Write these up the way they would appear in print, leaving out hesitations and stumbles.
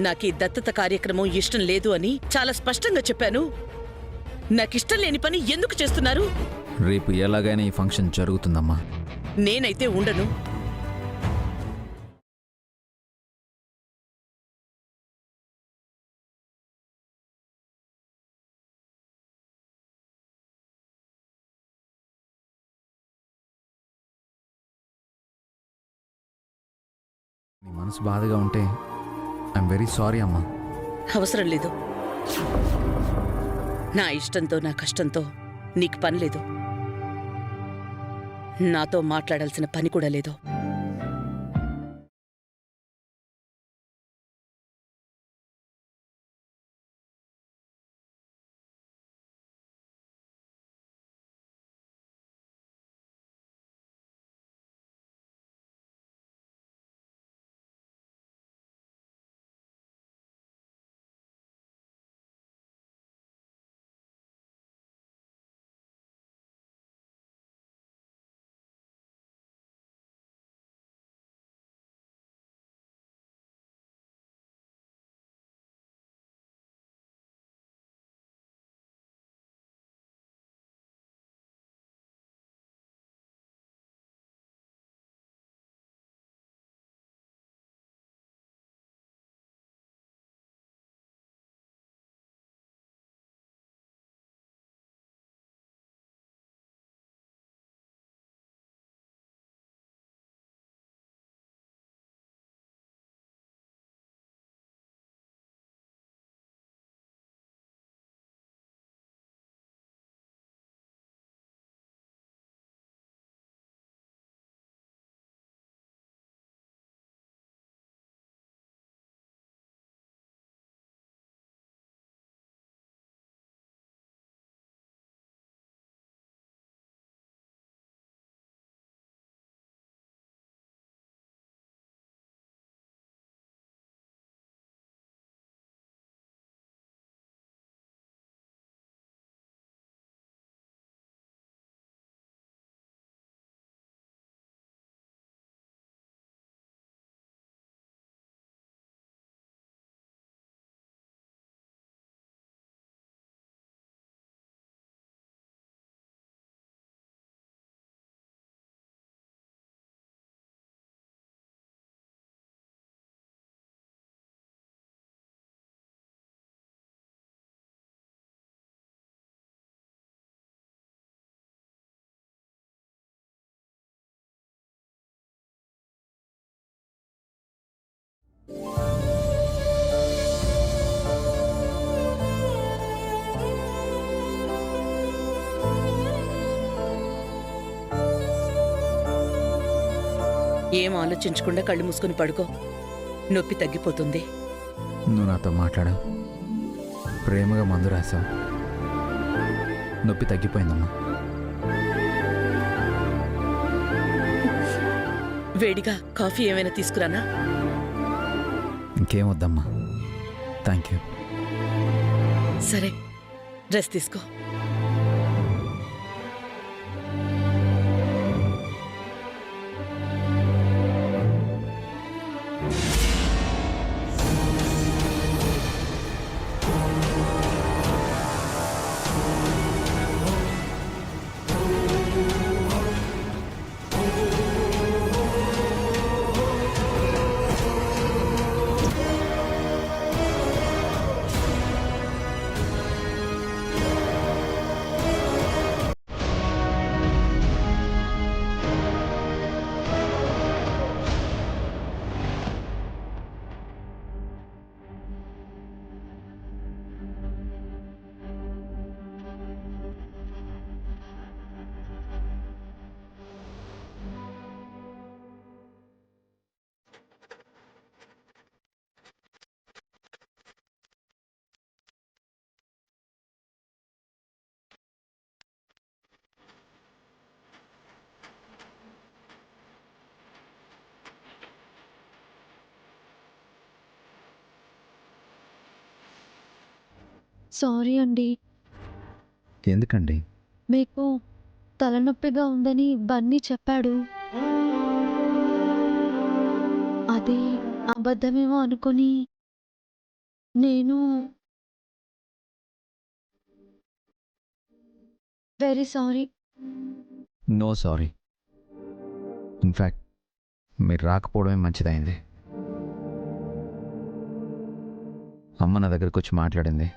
నాకీ దత్తత కార్యక్రమం ఇష్టం లేదు అని చాలా స్పష్టంగా చెప్పాను. నాకిష్టం లేని పని ఎందుకు చేస్తున్నారు? రేపు ఎలాగైనా ఈ ఫంక్షన్ జరుగుతుందమ్మా. నేనైతే ఉండను. నీ మనసు బాధగా ఉంటే ఐఎమ్ వెరీ సారీ అమ్మా. అవసరం లేదు. నా ఇష్టంతో నా కష్టంతో నీకు పని లేదు. నాతో మాట్లాడాల్సిన పని కూడా లేదు. ఏం ఆలోచించకుండా కళ్ళు మూసుకుని పడుకో. నొప్పి తగ్గిపోతుంది. నువ్వు నాతో మాట్లాడావు, ప్రేమగా మందు రాసావు, నొప్పి తగ్గిపోయిందమ్మా. వేడిగా కాఫీ ఏమైనా తీసుకురానా? ఇంకేం వద్దమ్మా, థ్యాంక్ యూ. సరే, డ్రెస్ తీసుకో. సారీ అండి. ఎందుకండి? మీకు తలనొప్పిగా ఉందని బన్నీ చెప్పాడు. అది అబద్ధమేమో అనుకొని నేను very sorry. No sorry. In fact మీరు రాకపోవడమే మంచిదైంది. అమ్మ నా దగ్గరకు వచ్చి మాట్లాడింది,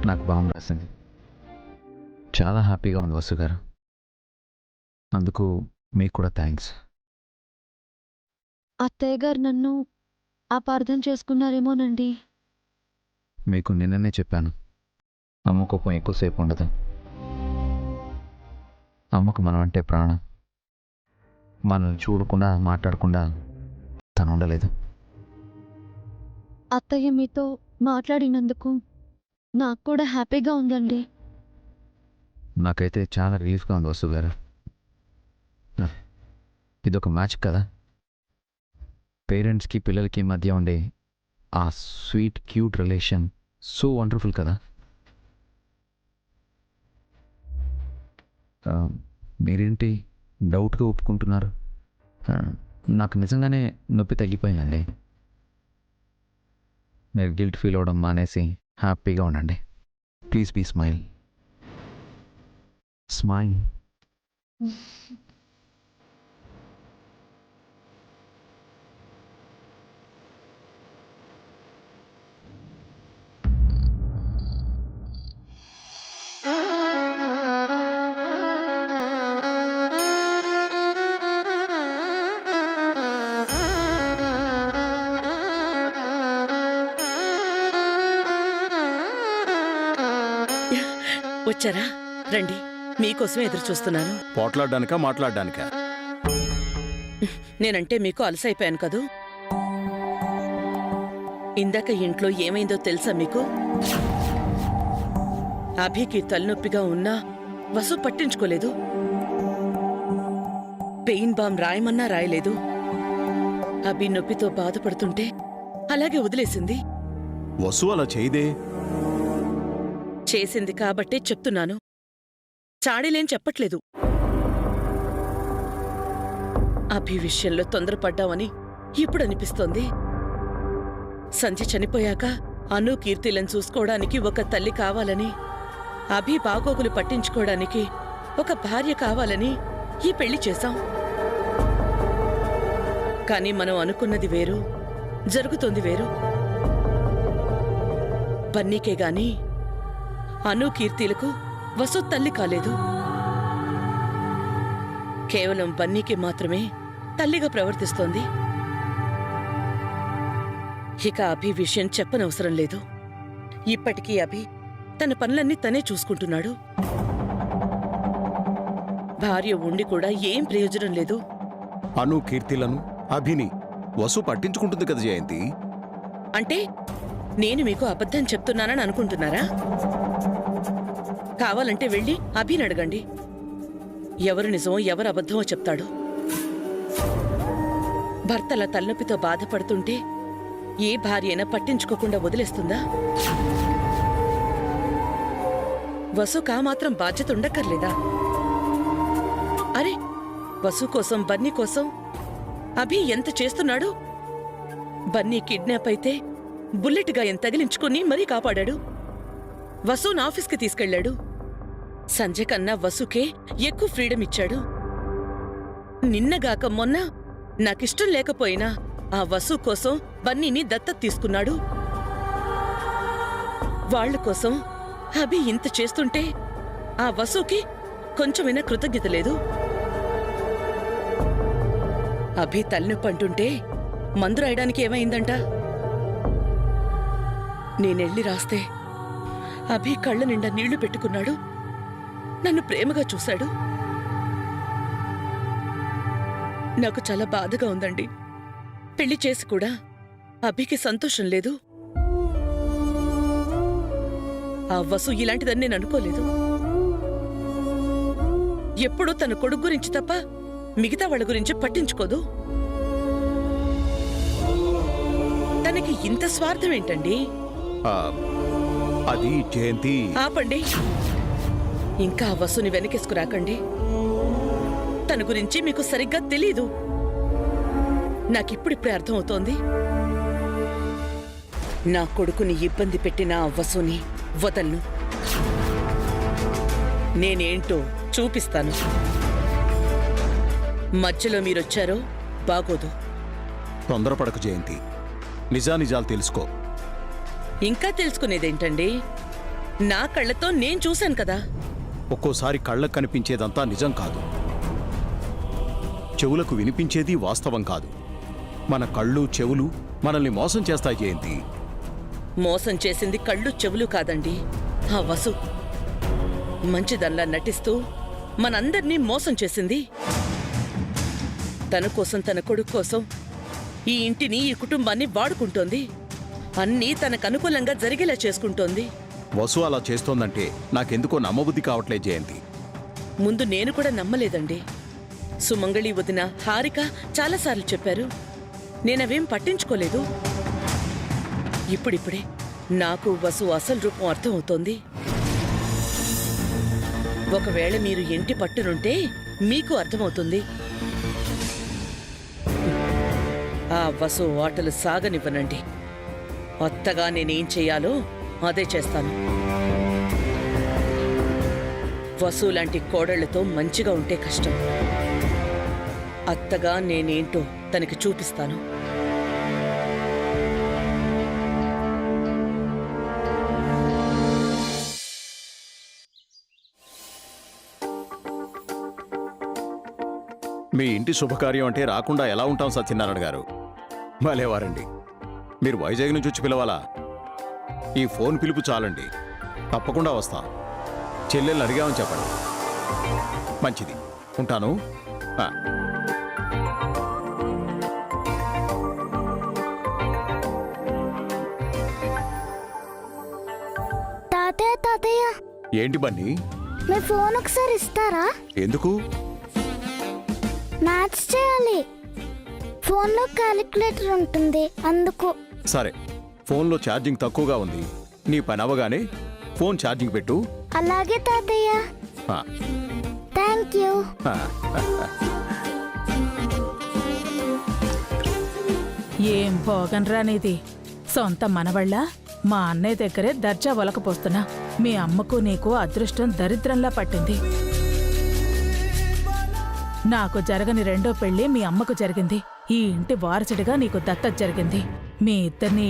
నాకు బాంబు రాసింది. చాలా హ్యాపీగా ఉంది వసు గారు. అందుకు మీకు కూడా థ్యాంక్స్. అత్తయ్య గారు నన్ను అపార్థం చేసుకున్నారేమోనండి. మీకు నిన్ననే చెప్పాను, అమ్మ కోపం ఎక్కువసేపు ఉండదు. అమ్మకు మనం అంటే ప్రాణం. మనల్ని చూడకుండా మాట్లాడకుండా తను ఉండలేదు. అత్తయ్య మీతో మాట్లాడినందుకు నాకు కూడా హ్యాపీగా ఉందండి. నాకైతే చాలా రిలీఫ్గా ఉంది వసు గారు. ఇదొక మ్యాచ్ కదా. పేరెంట్స్కి పిల్లలకి మధ్య ఉండే ఆ sweet cute relation so wonderful కదా. మీరేంటి డౌట్గా ఒప్పుకుంటున్నారు? నాకు నిజంగానే నొప్పి తగ్గిపోయిందండి. మీరు గిల్ట్ ఫీల్ అవ్వడం మానేసి హ్యాపీగా ఉండండి. Please be smile. స్మైల్. వచ్చారా? రండి, మీకోసమే ఎదురు చూస్తున్నాను. పోట్లాడ్డానికా మాట్లాడ్డానికా? నేనంటే మీకు అలసైపోయాను కదూ. ఇందాక ఇంట్లో ఏమైందో తెలుసా మీకు? అభికి తలనొప్పిగా ఉన్నా వసు పట్టించుకోలేదు. పెయిన్ బామ్ రాయమన్నా రాయలేదు. అభి నొప్పితో బాధపడుతుంటే అలాగే వదిలేసింది. వసు అలా చేయదే. చేసింది కాబట్టే చెప్తున్నాను, చాడీలేం చెప్పట్లేదు. అభి విషయంలో తొందరపడ్డామని ఇప్పుడు అనిపిస్తోంది. సంధ్య చనిపోయాక అను కీర్తిలను చూసుకోవడానికి ఒక తల్లి కావాలని, అభి బాగోగులు పట్టించుకోవడానికి ఒక భార్య కావాలని ఈ పెళ్లి చేశాం. కానీ మనం అనుకున్నది వేరు, జరుగుతోంది వేరు. బన్నీకే గాని అను కీర్తిలకు వసు తల్లి కాలేదు. కేవలం బన్నీకి మాత్రమే తల్లిగా ప్రవర్తిస్తోంది. ఇక అభి విషయం చెప్పనవసరం లేదు. ఇప్పటికీ అభి తన పనులన్నీ తనే చూసుకుంటున్నాడు. భార్య ఉండి కూడా ఏం ప్రయోజనం లేదు. అను కీర్తిలను అభిని వసు పట్టించుకుంటుంది కదా జయంతి. అంటే నేను మీకు అబద్ధం చెప్తున్నానని అనుకుంటున్నారా? కావాలంటే వెళ్ళి అభిని అడగండి. ఎవరు నిజమో ఎవరు అబద్ధమో చెప్తాడు. భర్తల తలనొప్పితో బాధపడుతుంటే ఏ భార్య అయినా పట్టించుకోకుండా వదిలేస్తుందా? వసుకా మాత్రం బాధ్యత ఉండక్కర్లేదా? అరే, వసు కోసం బన్నీ కోసం అభి ఎంత చేస్తున్నాడు. బన్నీ కిడ్నాప్ అయితే బుల్లెట్ గాయం తగిలించుకుని మరీ కాపాడాడు. వసుని ఆఫీస్కి తీసుకెళ్లాడు. సంజయ్ కన్నా వసుకే ఎక్కువ ఫ్రీడమ్ ఇచ్చాడు. నిన్నగాక మొన్న నాకిష్టం లేకపోయినా ఆ వసు కోసం బన్నీని దత్తత తీసుకున్నాడు. వాళ్ల కోసం అభి ఇంత చేస్తుంటే ఆ వసుకి కొంచెమైనా కృతజ్ఞత లేదు. అభి తలనొప్పి అంటుంటే మందు రాయడానికి ఏమైందంట? నేనెళ్ళి రాస్తే అభి కళ్ళ నిండా నీళ్లు పెట్టుకున్నాడు. నన్ను ప్రేమగా చూశాడు. నాకు చాలా బాధగా ఉందండి. పెళ్లి చేసి కూడా అభికి సంతోషం లేదు. ఆ వసు ఇలాంటిదని నేను అనుకోలేదు. ఎప్పుడూ తన కొడుకు గురించి తప్ప మిగతా వాళ్ళ గురించి పట్టించుకోదు. తనకి ఇంత స్వార్థం ఏంటండి? ఆ, అది జయంతి. ఆపండి, ఇంకా ఆ వసుని వెనకేసుకురాకండి. తన గురించి మీకు సరిగ్గా తెలీదు. నాకిప్పుడిప్పుడే అర్థమవుతోంది. నా కొడుకుని ఇబ్బంది పెట్టిన ఆ వసుని వదలను. నేనేంటో చూపిస్తాను. మధ్యలో మీరొచ్చారో బాగోదు. తొందరపడకు జయంతి, నిజానిజాలు తెలుసుకో. ఇంకా తెలుసుకునేదేంటండి? నా కళ్ళతో నేను చూశాను కదా. ఒక్కోసారి కళ్ళకు కనిపించేదంతా నిజం కాదు, చెవులకు వినిపించేది వాస్తవం కాదు. మన కళ్ళు చెవులు మనల్ని మోసం చేస్తాయి జయంతి. మోసం చేసింది కళ్ళు చెవులు కాదండి, ఆ వసు. మంచిదల్లా నటిస్తూ మనందర్నీ మోసం చేసింది. తన కోసం, తన కొడుకు కోసం ఈ ఇంటిని, ఈ కుటుంబాన్ని వాడుకుంటోంది. అన్నీ తనకు అనుకూలంగా జరిగేలా చేసుకుంటోంది. వసు అలా చేస్తోందంటే నాకెందుకో నమ్మబుద్ధి కావట్లేదు జయంతి. ముందు నేను కూడా నమ్మలేదండి. సుమంగళి వదిన, హారిక చాలాసార్లు చెప్పారు. నేనవేం పట్టించుకోలేదు. ఇప్పుడిప్పుడే నాకు వసు అసలు రూపం అర్థమవుతోంది. ఒకవేళ మీరు ఇంటి పట్టునుంటే మీకు అర్థమవుతుంది. ఆ వసు ఆటలు సాగనివ్వనండి. అత్తగా నేనేం చెయ్యాలో అదే చేస్తాను. వసు లాంటి కోడళ్లతో మంచిగా ఉంటే కష్టం. అత్తగా నేనేంటో తనకి చూపిస్తాను. మీ ఇంటి శుభకార్యం అంటే రాకుండా ఎలా ఉంటాం సత్యనారాయణ గారు? భలేవారండి. మీరు వైజాగ్ నుంచి వచ్చి పిలవాలా? ఈ ఫోన్ పిలుపు చాలండి, తప్పకుండా వస్తా. చెల్లెల్ని అడిగామని చెప్పండి. మంచిది, ఉంటాను. ఆ. తాతయ్య తాతయ్య, ఏంటి బన్నీ? మీ ఫోన్ ఒకసారి ఇస్తారా? ఎందుకు? మ్యాథ్స్ చేయాలి. ఫోన్లో క్యాలిక్యులేటర్ ఉంటుంది, అందుకు. సరే, ఫోన్లో ఛార్జింగ్ తక్కువగా ఉంది. నీ పని అవ్వగానే ఫోన్ ఛార్జింగ్ పెట్టు. అలాగే తాతయ్య. ఆ. Thank you. ఆ. ఏం పోగనరానిది. సొంత మనవళ్ళ మా అన్నయ్య దగ్గరే దర్జా ఒలకపోస్తున్నా. మీ అమ్మకు నీకు అదృష్టం దరిద్రంలా పట్టింది. నాకు జరగని రెండో పెళ్లి మీ అమ్మకు జరిగింది. ఈ ఇంటి వారసుడిగా నీకు దత్తత జరిగింది. మీ ఇద్దరిని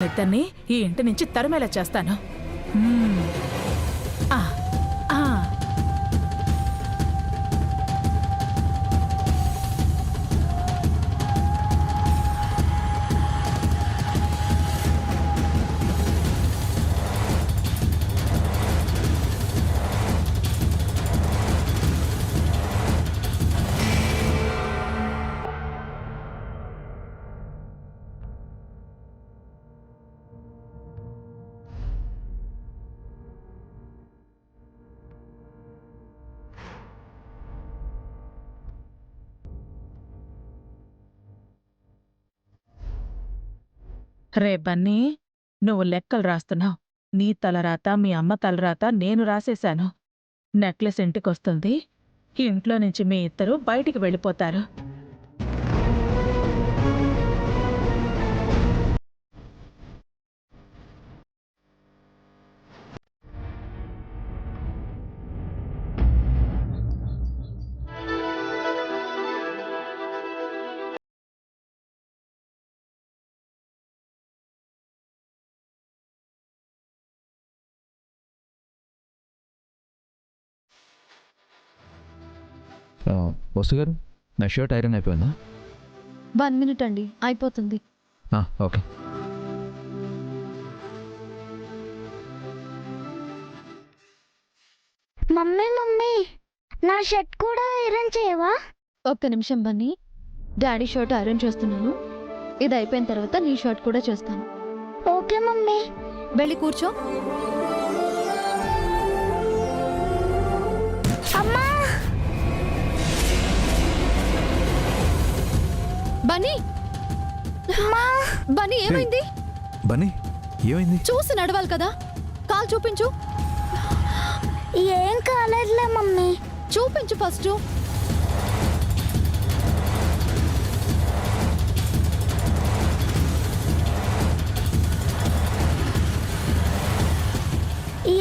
ఇద్దరిని ఈ ఇంటి నుంచి తరిమేలా చేస్తాను. ఆ ఆ రే బన్నీ, నువ్వు లెక్కలు రాస్తున్నావు. నీ తలరాత, మీ అమ్మ తలరాత నేను రాసేశాను. నెక్లెస్ ఇంటికొస్తుంది. ఇంట్లో నుంచి మీ ఇద్దరు బయటికి వెళ్ళిపోతారు. వసు గారు, నా షర్ట్ ఐరన్ అయిపోయిందా? 1 minute అండి, అయిపోతుంది. ఓకే. మమ్మీ మమ్మీ నా షర్ట్ కూడా ఐరన్ చేయవా? ఒక్క నిమిషం బన్నీ, డాడీ షర్ట్ ఐరన్ చేస్తున్నాను. ఇది అయిపోయిన తర్వాత నీ షర్ట్ కూడా చేస్తాను. Okay mummy. వెళ్ళి కూర్చో. అమ్మా బన్నీ, అమ్మా బన్నీ ఏమైంది? బన్నీ ఏమైంది? చూసి నడవాలి కదా, కాలు చూపించు. ఏం కాలేదులే మమ్మీ. చూపించు ఫస్ట్.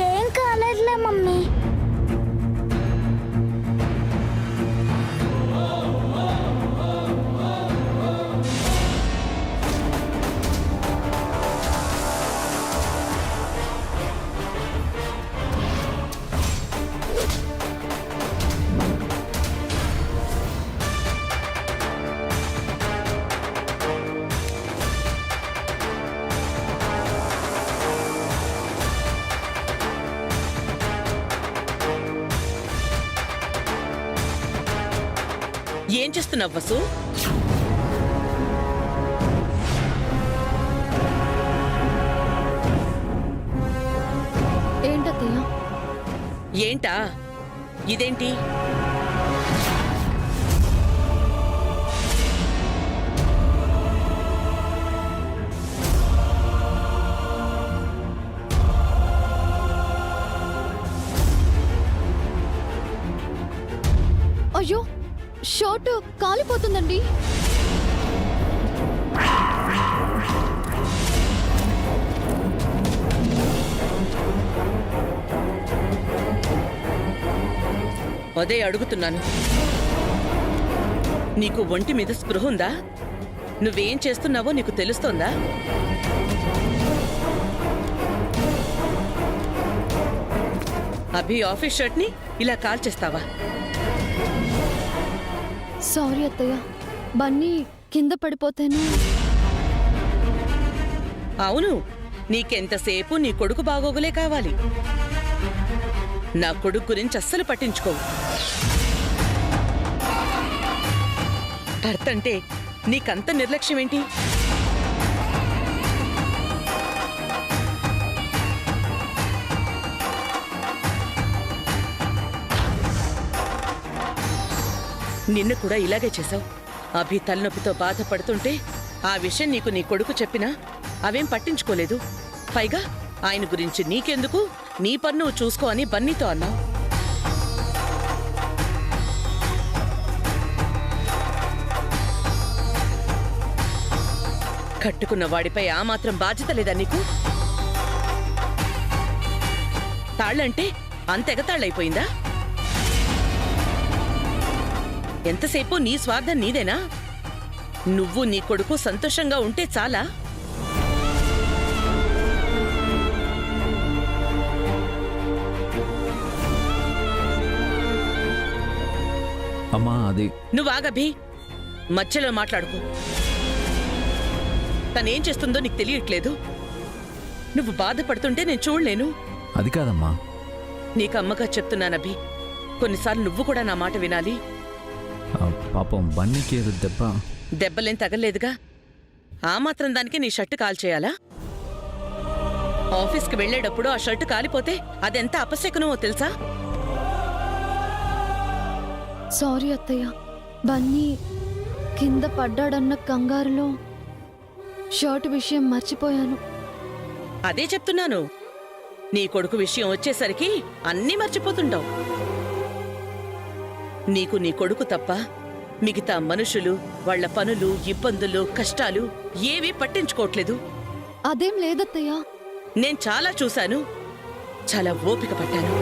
ఏం కాలేదులే మమ్మీ. ఏం చేస్తున్నావు వసు? ఏంటత్తయ్య? ఏంటా ఇదేంటి? అయ్యో, షర్ట్ కాలిపోతుందండి. అదే అడుగుతున్నాను. నీకు ఒంటి మీద స్పృహ ఉందా? నువ్వేం చేస్తున్నావో నీకు తెలుస్తోందా? అభి ఆఫీస్ షర్ట్ని ఇలా కాల్చేస్తావా? సారీ అత్తయ్య, బన్నీ కింద పడిపోతాను. అవును, నీకెంతసేపు నీ కొడుకు బాగోగులే కావాలి. నా కొడుకు గురించి అస్సలు పట్టించుకోవు. భర్త అంటే నీకంత నిర్లక్ష్యం ఏంటి? నిన్ను కూడా ఇలాగే చేశావు. అభి తలనొప్పితో బాధపడుతుంటే ఆ విషయం నీకు నీ కొడుకు చెప్పినా అవేం పట్టించుకోలేదు. పైగా ఆయన గురించి నీకెందుకు, నీ పన్ను నువ్వు చూసుకో అని బన్నీతో అన్నావు. కట్టుకున్న వాడిపై ఆ మాత్రం బాధ్యత లేదా నీకు? తాళ్ళంటే అంత ఎగతాళ్ళైపోయిందా? ఎంతసేపు నీ స్వార్థం నీదేనా? నువ్వు నీ కొడుకు సంతోషంగా ఉంటే చాలా. అమ్మా అది నువ్వు ఆగభి, మధ్యలో మాట్లాడుకో. తనేం చేస్తుందో నీకు తెలియట్లేదు. నువ్వు బాధపడుతుంటే నేను చూడలేను. అది కాదమ్మా. నీకు అమ్మగా చెప్తున్నానభి, కొన్నిసార్లు నువ్వు కూడా నా మాట వినాలి. పాపం బన్నీకి ఏదో దెబ్బలేం తగలేదుగా, ఆ మాత్రం దానికి నీ షర్టు కాల్చేయాలా? ఆఫీస్కి వెళ్లేటప్పుడు ఆ షర్టు కాలిపోతే అదెంత అపశకునమో తెలుసా? సారీ అత్తయ్య, బన్నీ కింద పడ్డాడన్న కంగారులో షర్ట్ విషయం మర్చిపోయాను. అదే చెప్తున్నాను, నీ కొడుకు విషయం వచ్చేసరికి అన్నీ మర్చిపోతుంటావు. నీకు నీ కొడుకు తప్ప మిగతా మనుషులు, వాళ్ల పనులు, ఇబ్బందులు, కష్టాలు ఏవీ పట్టించుకోవట్లేదు. అదేం లేదత్తయ్య. నేను చాలా చూశాను, చాలా ఓపిక పట్టాను.